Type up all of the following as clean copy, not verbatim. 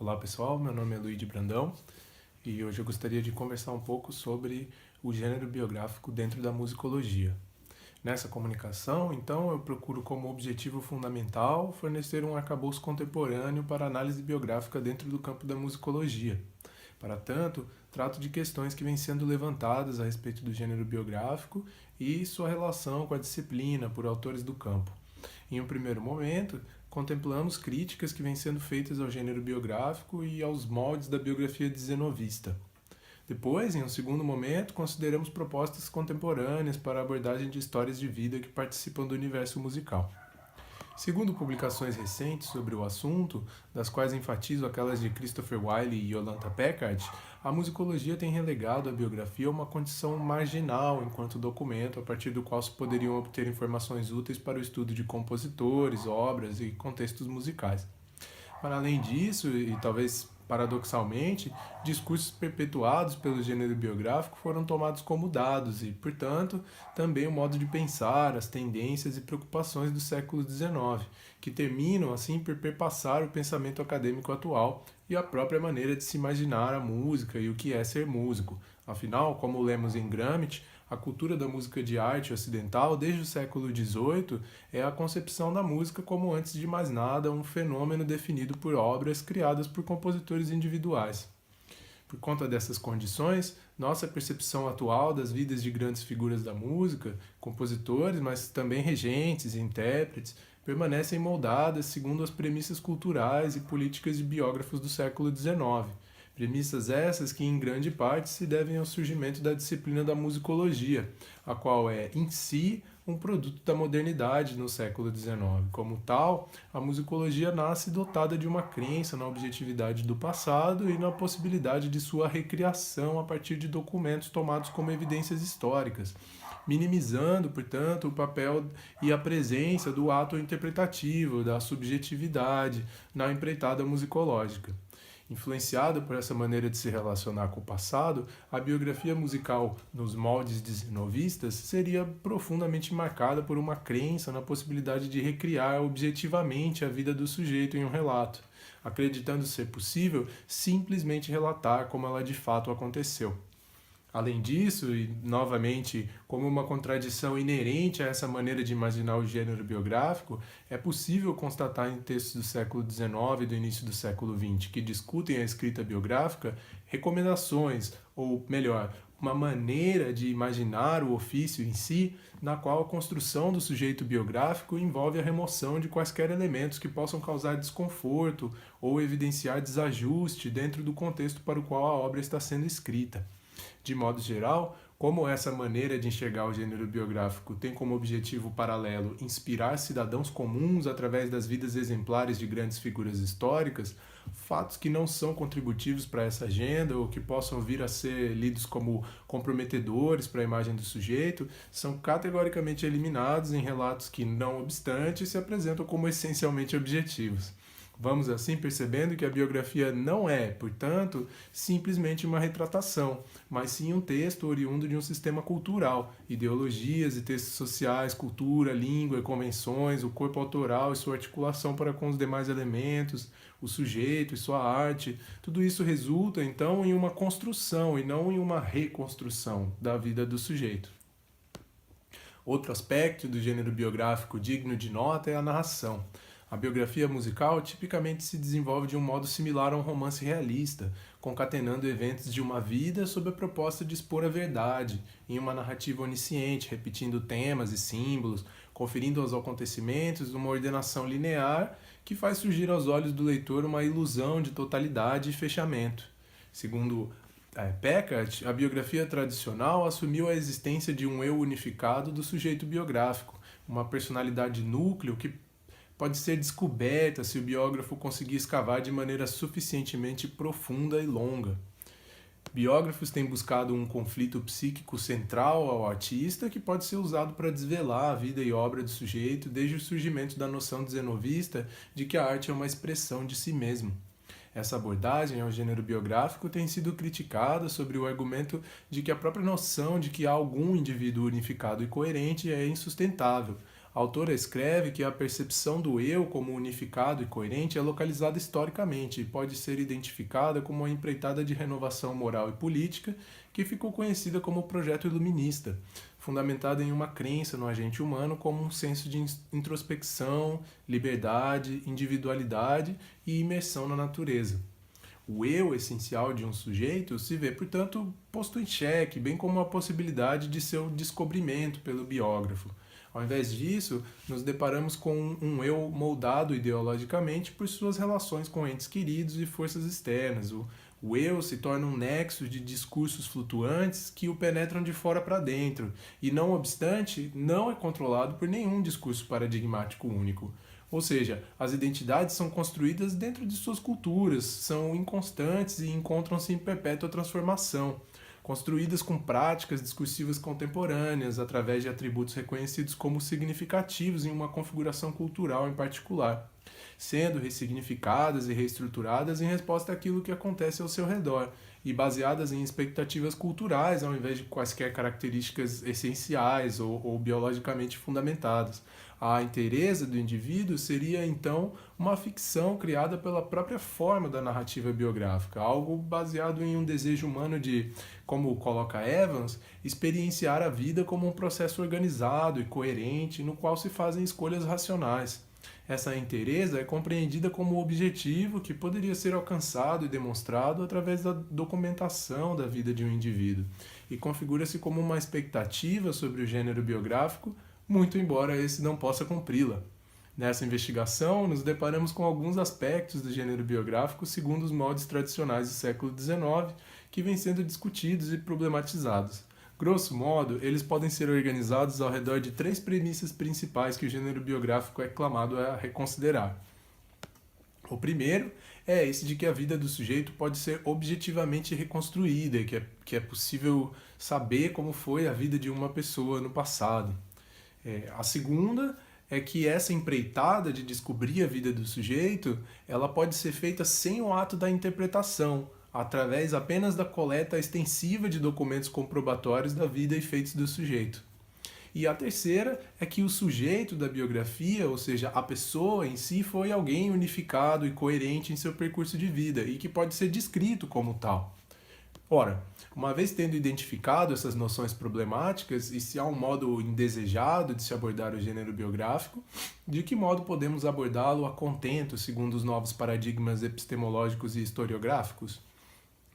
Olá pessoal, meu nome é Luiz Brandão e hoje eu gostaria de conversar um pouco sobre o gênero biográfico dentro da musicologia. Nessa comunicação, então, eu procuro como objetivo fundamental fornecer um arcabouço contemporâneo para análise biográfica dentro do campo da musicologia. Para tanto, trato de questões que vêm sendo levantadas a respeito do gênero biográfico e sua relação com a disciplina por autores do campo. Em um primeiro momento, contemplamos críticas que vêm sendo feitas ao gênero biográfico e aos moldes da biografia dezenovista. Depois, em um segundo momento, consideramos propostas contemporâneas para a abordagem de histórias de vida que participam do universo musical. Segundo publicações recentes sobre o assunto, das quais enfatizo aquelas de Christopher Wiley e Yolanda Packard, a musicologia tem relegado a biografia a uma condição marginal enquanto documento a partir do qual se poderiam obter informações úteis para o estudo de compositores, obras e contextos musicais. Para além disso, e talvez paradoxalmente, discursos perpetuados pelo gênero biográfico foram tomados como dados e, portanto, também o modo de pensar, as tendências e preocupações do século XIX, que terminam assim por perpassar o pensamento acadêmico atual e a própria maneira de se imaginar a música e o que é ser músico. Afinal, como lemos em Gramsci, a cultura da música de arte ocidental, desde o século XVIII, é a concepção da música como, antes de mais nada, um fenômeno definido por obras criadas por compositores individuais. Por conta dessas condições, nossa percepção atual das vidas de grandes figuras da música, compositores, mas também regentes e intérpretes, permanecem moldadas segundo as premissas culturais e políticas de biógrafos do século XIX. Premissas essas que, em grande parte, se devem ao surgimento da disciplina da musicologia, a qual é, em si, um produto da modernidade no século XIX. Como tal, a musicologia nasce dotada de uma crença na objetividade do passado e na possibilidade de sua recriação a partir de documentos tomados como evidências históricas, minimizando, portanto, o papel e a presença do ato interpretativo, da subjetividade na empreitada musicológica. Influenciada por essa maneira de se relacionar com o passado, a biografia musical nos moldes dezennovistas seria profundamente marcada por uma crença na possibilidade de recriar objetivamente a vida do sujeito em um relato, acreditando ser possível simplesmente relatar como ela de fato aconteceu. Além disso, e novamente como uma contradição inerente a essa maneira de imaginar o gênero biográfico, é possível constatar em textos do século XIX e do início do século XX que discutem a escrita biográfica recomendações, ou melhor, uma maneira de imaginar o ofício em si, na qual a construção do sujeito biográfico envolve a remoção de quaisquer elementos que possam causar desconforto ou evidenciar desajuste dentro do contexto para o qual a obra está sendo escrita. De modo geral, como essa maneira de enxergar o gênero biográfico tem como objetivo paralelo inspirar cidadãos comuns através das vidas exemplares de grandes figuras históricas, fatos que não são contributivos para essa agenda ou que possam vir a ser lidos como comprometedores para a imagem do sujeito, são categoricamente eliminados em relatos que, não obstante, se apresentam como essencialmente objetivos. Vamos assim percebendo que a biografia não é, portanto, simplesmente uma retratação, mas sim um texto oriundo de um sistema cultural, ideologias e textos sociais, cultura, língua e convenções, o corpo autoral e sua articulação para com os demais elementos, o sujeito e sua arte. Tudo isso resulta, então, em uma construção e não em uma reconstrução da vida do sujeito. Outro aspecto do gênero biográfico digno de nota é a narração. A biografia musical tipicamente se desenvolve de um modo similar a um romance realista, concatenando eventos de uma vida sob a proposta de expor a verdade, em uma narrativa onisciente, repetindo temas e símbolos, conferindo aos acontecimentos uma ordenação linear que faz surgir aos olhos do leitor uma ilusão de totalidade e fechamento. Segundo Packard, a biografia tradicional assumiu a existência de um eu unificado do sujeito biográfico, uma personalidade núcleo que pode ser descoberta se o biógrafo conseguir escavar de maneira suficientemente profunda e longa. Biógrafos têm buscado um conflito psíquico central ao artista que pode ser usado para desvelar a vida e obra do sujeito desde o surgimento da noção dezenovista de que a arte é uma expressão de si mesmo. Essa abordagem ao gênero biográfico tem sido criticada sobre o argumento de que a própria noção de que há algum indivíduo unificado e coerente é insustentável, A autora escreve que a percepção do eu como unificado e coerente é localizada historicamente e pode ser identificada como uma empreitada de renovação moral e política que ficou conhecida como o Projeto Iluminista, fundamentada em uma crença no agente humano como um senso de introspecção, liberdade, individualidade e imersão na natureza. O eu essencial de um sujeito se vê, portanto, posto em xeque, bem como a possibilidade de seu descobrimento pelo biógrafo. Ao invés disso, nos deparamos com um eu moldado ideologicamente por suas relações com entes queridos e forças externas. O eu se torna um nexo de discursos flutuantes que o penetram de fora para dentro e, não obstante, não é controlado por nenhum discurso paradigmático único. Ou seja, as identidades são construídas dentro de suas culturas, são inconstantes e encontram-se em perpétua transformação, construídas com práticas discursivas contemporâneas, através de atributos reconhecidos como significativos em uma configuração cultural em particular, sendo ressignificadas e reestruturadas em resposta àquilo que acontece ao seu redor, e baseadas em expectativas culturais ao invés de quaisquer características essenciais ou biologicamente fundamentadas. A inteireza do indivíduo seria, então, uma ficção criada pela própria forma da narrativa biográfica, algo baseado em um desejo humano de, como coloca Evans, experienciar a vida como um processo organizado e coerente no qual se fazem escolhas racionais. Essa inteireza é compreendida como objetivo que poderia ser alcançado e demonstrado através da documentação da vida de um indivíduo, e configura-se como uma expectativa sobre o gênero biográfico, muito embora esse não possa cumpri-la. Nessa investigação, nos deparamos com alguns aspectos do gênero biográfico segundo os moldes tradicionais do século XIX, que vêm sendo discutidos e problematizados. Grosso modo, eles podem ser organizados ao redor de 3 premissas principais que o gênero biográfico é clamado a reconsiderar. O primeiro é esse de que a vida do sujeito pode ser objetivamente reconstruída, que é possível saber como foi a vida de uma pessoa no passado. A segunda é que essa empreitada de descobrir a vida do sujeito, ela pode ser feita sem o ato da interpretação, através apenas da coleta extensiva de documentos comprobatórios da vida e feitos do sujeito. E a terceira é que o sujeito da biografia, ou seja, a pessoa em si, foi alguém unificado e coerente em seu percurso de vida e que pode ser descrito como tal. Ora, uma vez tendo identificado essas noções problemáticas e se há um modo indesejado de se abordar o gênero biográfico, de que modo podemos abordá-lo a contento segundo os novos paradigmas epistemológicos e historiográficos?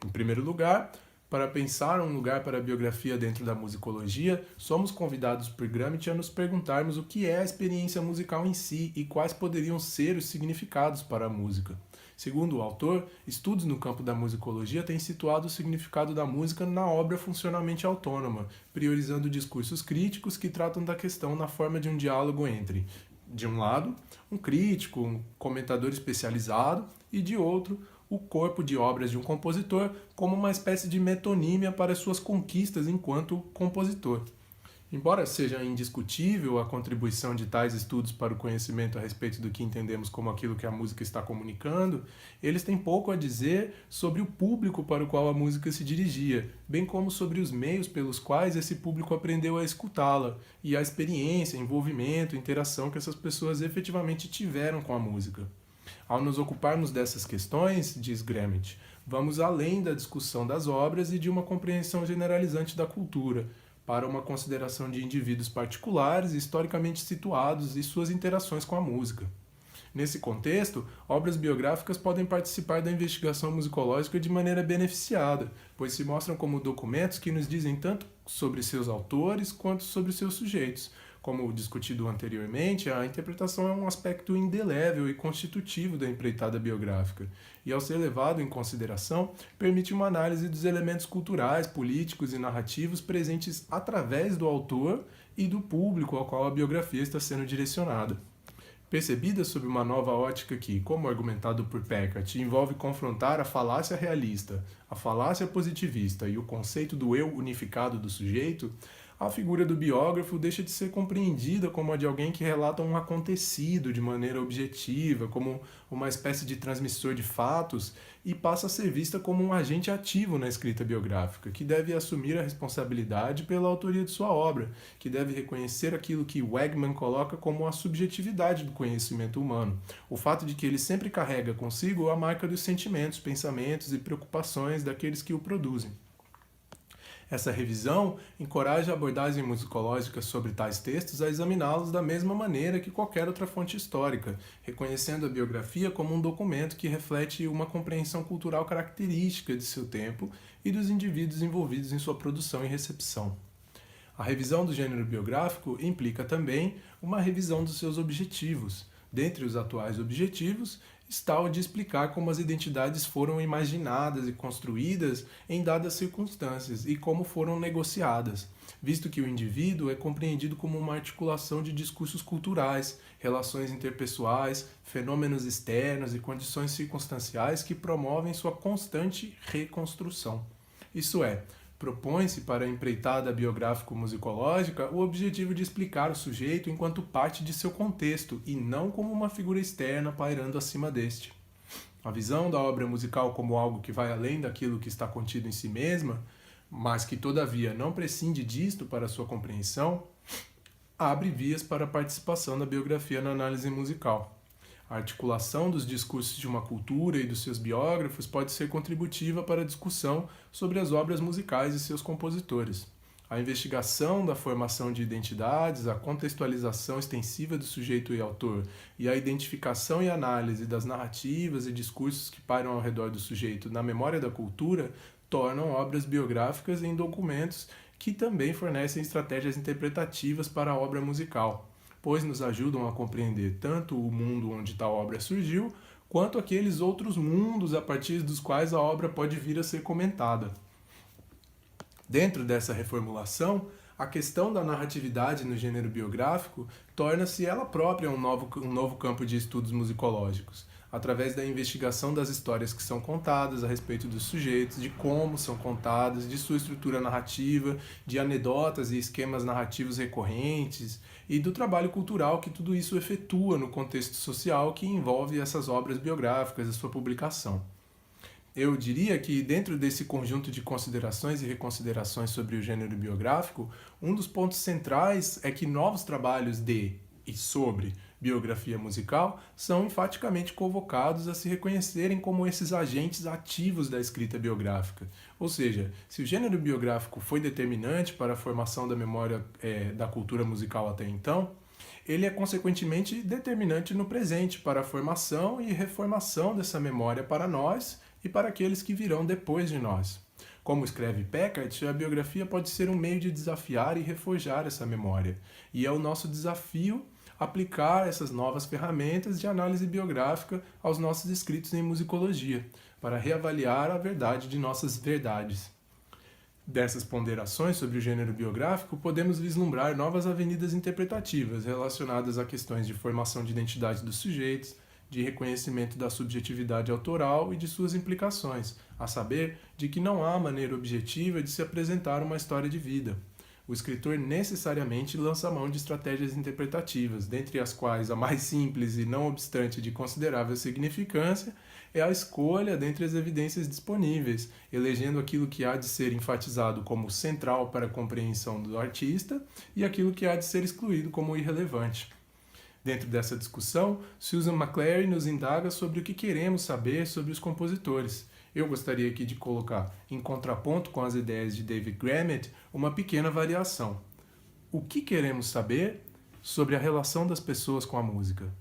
Em primeiro lugar, para pensar um lugar para a biografia dentro da musicologia, somos convidados por Gramsci a nos perguntarmos o que é a experiência musical em si e quais poderiam ser os significados para a música. Segundo o autor, estudos no campo da musicologia têm situado o significado da música na obra funcionalmente autônoma, priorizando discursos críticos que tratam da questão na forma de um diálogo entre, de um lado, um crítico, um comentador especializado, e de outro, o corpo de obras de um compositor como uma espécie de metonímia para suas conquistas enquanto compositor. Embora seja indiscutível a contribuição de tais estudos para o conhecimento a respeito do que entendemos como aquilo que a música está comunicando, eles têm pouco a dizer sobre o público para o qual a música se dirigia, bem como sobre os meios pelos quais esse público aprendeu a escutá-la e a experiência, envolvimento, interação que essas pessoas efetivamente tiveram com a música. Ao nos ocuparmos dessas questões, diz Gramsci, vamos além da discussão das obras e de uma compreensão generalizante da cultura, para uma consideração de indivíduos particulares historicamente situados e suas interações com a música. Nesse contexto, obras biográficas podem participar da investigação musicológica de maneira beneficiada, pois se mostram como documentos que nos dizem tanto sobre seus autores quanto sobre seus sujeitos. Como discutido anteriormente, a interpretação é um aspecto indelével e constitutivo da empreitada biográfica, e ao ser levado em consideração, permite uma análise dos elementos culturais, políticos e narrativos presentes através do autor e do público ao qual a biografia está sendo direcionada. Percebida sob uma nova ótica que, como argumentado por Peckett, envolve confrontar a falácia realista, a falácia positivista e o conceito do eu unificado do sujeito, a figura do biógrafo deixa de ser compreendida como a de alguém que relata um acontecido de maneira objetiva, como uma espécie de transmissor de fatos, e passa a ser vista como um agente ativo na escrita biográfica, que deve assumir a responsabilidade pela autoria de sua obra, que deve reconhecer aquilo que Wegman coloca como a subjetividade do conhecimento humano, o fato de que ele sempre carrega consigo a marca dos sentimentos, pensamentos e preocupações daqueles que o produzem. Essa revisão encoraja a abordagem musicológica sobre tais textos a examiná-los da mesma maneira que qualquer outra fonte histórica, reconhecendo a biografia como um documento que reflete uma compreensão cultural característica de seu tempo e dos indivíduos envolvidos em sua produção e recepção. A revisão do gênero biográfico implica também uma revisão dos seus objetivos. Dentre os atuais objetivos está o de explicar como as identidades foram imaginadas e construídas em dadas circunstâncias e como foram negociadas, visto que o indivíduo é compreendido como uma articulação de discursos culturais, relações interpessoais, fenômenos externos e condições circunstanciais que promovem sua constante reconstrução. Isso é, propõe-se para a empreitada biográfico-musicológica o objetivo de explicar o sujeito enquanto parte de seu contexto e não como uma figura externa pairando acima deste. A visão da obra musical como algo que vai além daquilo que está contido em si mesma, mas que todavia não prescinde disto para sua compreensão, abre vias para a participação da biografia na análise musical. A articulação dos discursos de uma cultura e dos seus biógrafos pode ser contributiva para a discussão sobre as obras musicais e seus compositores. A investigação da formação de identidades, a contextualização extensiva do sujeito e autor e a identificação e análise das narrativas e discursos que pairam ao redor do sujeito na memória da cultura tornam obras biográficas em documentos que também fornecem estratégias interpretativas para a obra musical, pois nos ajudam a compreender tanto o mundo onde tal obra surgiu, quanto aqueles outros mundos a partir dos quais a obra pode vir a ser comentada. Dentro dessa reformulação, a questão da narratividade no gênero biográfico torna-se ela própria um novo campo de estudos musicológicos, através da investigação das histórias que são contadas a respeito dos sujeitos, de como são contadas, de sua estrutura narrativa, de anedotas e esquemas narrativos recorrentes, e do trabalho cultural que tudo isso efetua no contexto social que envolve essas obras biográficas e sua publicação. Eu diria que, dentro desse conjunto de considerações e reconsiderações sobre o gênero biográfico, um dos pontos centrais é que novos trabalhos de e sobre biografia musical são enfaticamente convocados a se reconhecerem como esses agentes ativos da escrita biográfica. Ou seja, se o gênero biográfico foi determinante para a formação da memória da cultura musical até então, ele é consequentemente determinante no presente para a formação e reformação dessa memória para nós e para aqueles que virão depois de nós. Como escreve Peckert, a biografia pode ser um meio de desafiar e reforjar essa memória, e é o nosso desafio aplicar essas novas ferramentas de análise biográfica aos nossos escritos em musicologia, para reavaliar a verdade de nossas verdades. Dessas ponderações sobre o gênero biográfico, podemos vislumbrar novas avenidas interpretativas relacionadas a questões de formação de identidade dos sujeitos, de reconhecimento da subjetividade autoral e de suas implicações, a saber, de que não há maneira objetiva de se apresentar uma história de vida. O escritor necessariamente lança mão de estratégias interpretativas, dentre as quais a mais simples e não obstante de considerável significância é a escolha dentre as evidências disponíveis, elegendo aquilo que há de ser enfatizado como central para a compreensão do artista e aquilo que há de ser excluído como irrelevante. Dentro dessa discussão, Susan McClary nos indaga sobre o que queremos saber sobre os compositores. Eu gostaria aqui de colocar, em contraponto com as ideias de David Grammett, uma pequena variação. O que queremos saber sobre a relação das pessoas com a música?